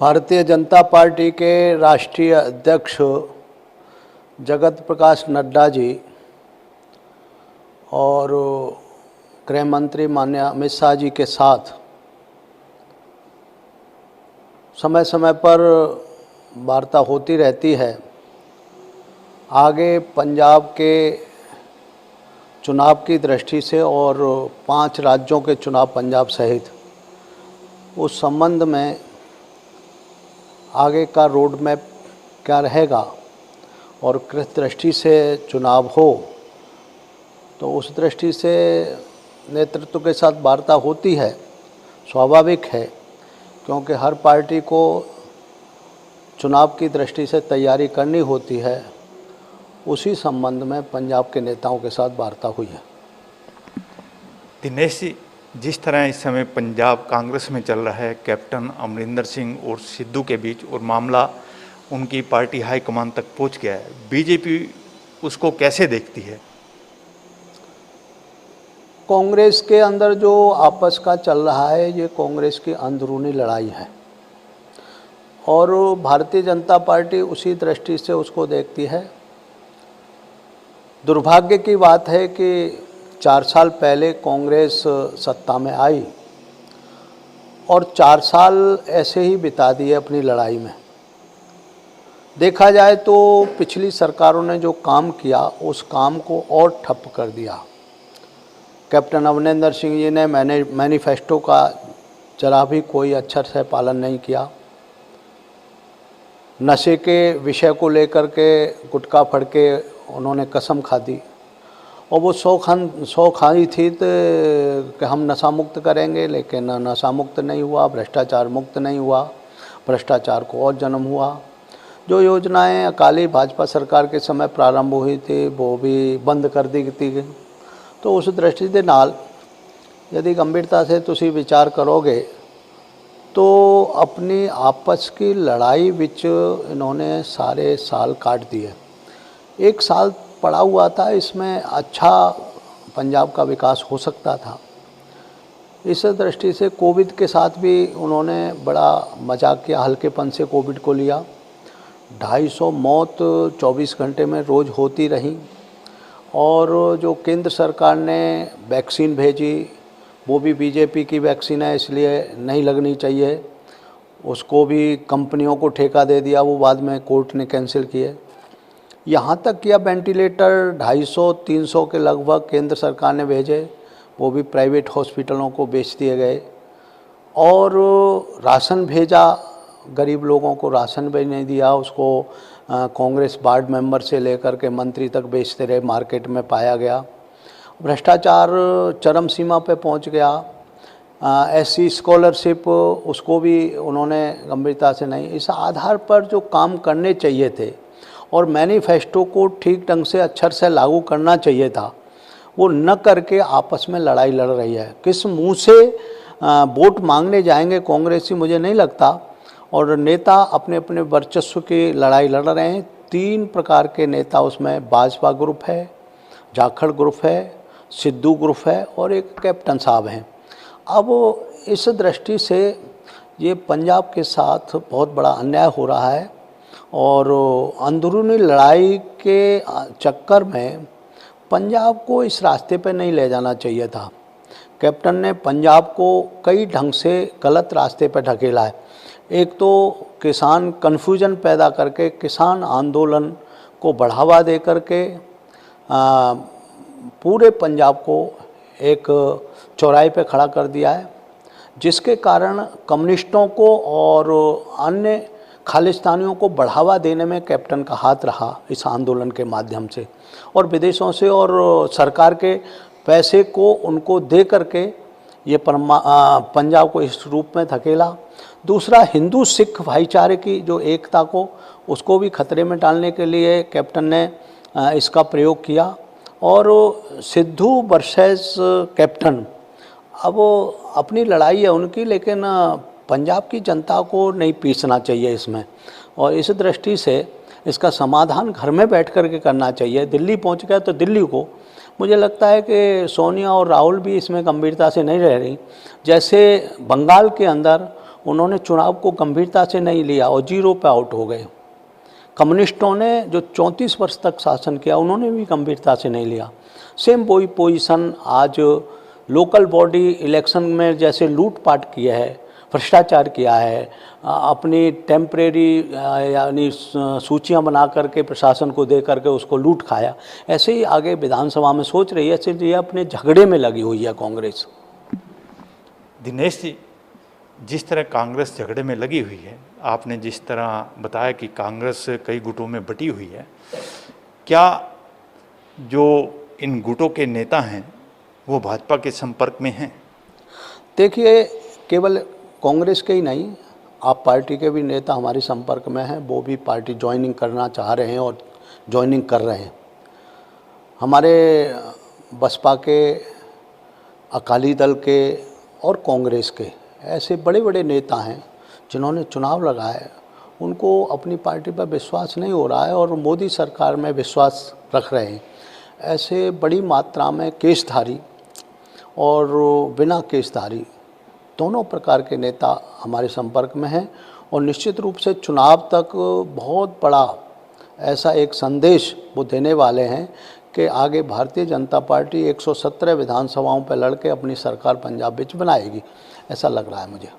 Bharatiya Janata party के राष्ट्रीय अध्यक्ष जगत प्रकाश नड्डा जी और गृह मंत्री माननीय अमित शाह जी के साथ समय समय पर वार्ता होती रहती है। आगे पंजाब के चुनाव की दृष्टि से और 5 राज्यों के चुनाव पंजाब सहित, उस संबंध में आगे का रोड मैप क्या रहेगा और किस दृष्टि से चुनाव हो, तो उस दृष्टि से नेतृत्व के साथ वार्ता होती है। स्वाभाविक है, क्योंकि हर पार्टी को चुनाव की दृष्टि से तैयारी करनी होती है। उसी संबंध में पंजाब के नेताओं के साथ वार्ता हुई है। दिनेश जी, जिस तरह इस समय पंजाब कांग्रेस में चल रहा है, कैप्टन अमरिंदर सिंह और सिद्धू के बीच, और मामला उनकी पार्टी हाईकमान तक पहुंच गया है, बीजेपी उसको कैसे देखती है? कांग्रेस के अंदर जो आपस का चल रहा है, ये कांग्रेस की अंदरूनी लड़ाई है और भारतीय जनता पार्टी उसी दृष्टि से उसको देखती है। दुर्भाग्य की बात है कि 4 साल पहले कांग्रेस सत्ता में आई और 4 साल ऐसे ही बिता दिए अपनी लड़ाई में। देखा जाए तो पिछली सरकारों ने जो काम किया, उस काम को और ठप कर दिया। कैप्टन अमरिंदर सिंह जी ने मैनिफेस्टो का जरा भी कोई अक्षर से पालन नहीं किया। नशे के विषय को लेकर के गुटखा फड़ के उन्होंने कसम खा दी और वो सौ खाई थी कि हम नशा मुक्त करेंगे, लेकिन नशा मुक्त नहीं हुआ, भ्रष्टाचार मुक्त नहीं हुआ, भ्रष्टाचार को और जन्म हुआ। जो योजनाएं अकाली भाजपा सरकार के समय प्रारंभ हुई थी, वो भी बंद कर दी थी। तो उस दृष्टि के नाल यदि गंभीरता से तुसी विचार करोगे तो अपनी आपस की लड़ाई विच इन्होंने सारे साल काट दिए। 1 साल पड़ा हुआ था, इसमें अच्छा पंजाब का विकास हो सकता था। इस दृष्टि से कोविड के साथ भी उन्होंने बड़ा मजाक किया, हल्केपन से कोविड को लिया। 250 मौत 24 घंटे में रोज़ होती रही और जो केंद्र सरकार ने वैक्सीन भेजी, वो भी बीजेपी की वैक्सीन है, इसलिए नहीं लगनी चाहिए। उसको भी कंपनियों को ठेका दे दिया, वो बाद में कोर्ट ने कैंसिल किए। यहाँ तक किया वेंटिलेटर 250-300 के लगभग केंद्र सरकार ने भेजे, वो भी प्राइवेट हॉस्पिटलों को बेच दिए गए। और राशन भेजा, गरीब लोगों को राशन भी नहीं दिया, उसको कांग्रेस वार्ड मेंबर से लेकर के मंत्री तक बेचते रहे, मार्केट में पाया गया। भ्रष्टाचार चरम सीमा पे पहुंच गया। एससी स्कॉलरशिप, उसको भी उन्होंने गंभीरता से नहीं। इस आधार पर जो काम करने चाहिए थे और मैनिफेस्टो को ठीक ढंग से अक्षर से लागू करना चाहिए था, वो न करके आपस में लड़ाई लड़ रही है। किस मुंह से वोट मांगने जाएंगे कांग्रेसी, मुझे नहीं लगता। और नेता अपने अपने वर्चस्व की लड़ाई लड़ रहे हैं। 3 प्रकार के नेता उसमें, भाजपा ग्रुप है, जाखड़ ग्रुप है, सिद्धू ग्रुप है और एक कैप्टन साहब हैं। अब इस दृष्टि से ये पंजाब के साथ बहुत बड़ा अन्याय हो रहा है और अंदरूनी लड़ाई के चक्कर में पंजाब को इस रास्ते पे नहीं ले जाना चाहिए था। कैप्टन ने पंजाब को कई ढंग से गलत रास्ते पे ढकेला है। एक तो किसान कन्फ्यूजन पैदा करके किसान आंदोलन को बढ़ावा दे करके पूरे पंजाब को एक चौराहे पे खड़ा कर दिया है, जिसके कारण कम्युनिस्टों को और अन्य खालिस्तानियों को बढ़ावा देने में कैप्टन का हाथ रहा इस आंदोलन के माध्यम से, और विदेशों से और सरकार के पैसे को उनको दे करके ये पंजाब को इस रूप में धकेला। दूसरा, हिंदू सिख भाईचारे की जो एकता को, उसको भी खतरे में डालने के लिए कैप्टन ने इसका प्रयोग किया। और सिद्धू वर्सेस कैप्टन, अब अपनी लड़ाई है उनकी, लेकिन पंजाब की जनता को नहीं पीसना चाहिए इसमें। और इस दृष्टि से इसका समाधान घर में बैठ कर के करना चाहिए। दिल्ली पहुंच गया तो दिल्ली को, मुझे लगता है कि सोनिया और राहुल भी इसमें गंभीरता से नहीं रह रही। जैसे बंगाल के अंदर उन्होंने चुनाव को गंभीरता से नहीं लिया और 0 पे आउट हो गए। कम्युनिस्टों ने जो 34 वर्ष तक शासन किया उन्होंने भी गंभीरता से नहीं लिया। सेम वही पोजीशन आज लोकल बॉडी इलेक्शन में जैसे लूटपाट किया है, भ्रष्टाचार किया है, अपनी टेम्परेरी यानी सूचियां बना करके प्रशासन को दे करके उसको लूट खाया, ऐसे ही आगे विधानसभा में सोच रही है। इसलिए अपने झगड़े में लगी हुई है कांग्रेस। दिनेश जी, जिस तरह कांग्रेस झगड़े में लगी हुई है, आपने जिस तरह बताया कि कांग्रेस कई गुटों में बटी हुई है, क्या जो इन गुटों के नेता हैं वो भाजपा के संपर्क में हैं? देखिए, केवल कांग्रेस के ही नहीं, आप पार्टी के भी नेता हमारे संपर्क में हैं, वो भी पार्टी ज्वाइनिंग करना चाह रहे हैं और ज्वाइनिंग कर रहे हैं। हमारे बसपा के, अकाली दल के और कांग्रेस के ऐसे बड़े बड़े नेता हैं जिन्होंने चुनाव लगाए, उनको अपनी पार्टी पर विश्वास नहीं हो रहा है और मोदी सरकार में विश्वास रख रहे हैं। ऐसे बड़ी मात्रा में केसधारी और बिना केसधारी दोनों प्रकार के नेता हमारे संपर्क में हैं और निश्चित रूप से चुनाव तक बहुत बड़ा ऐसा एक संदेश वो देने वाले हैं कि आगे भारतीय जनता पार्टी 117 विधानसभाओं पर लड़के अपनी सरकार पंजाब में बनाएगी, ऐसा लग रहा है मुझे।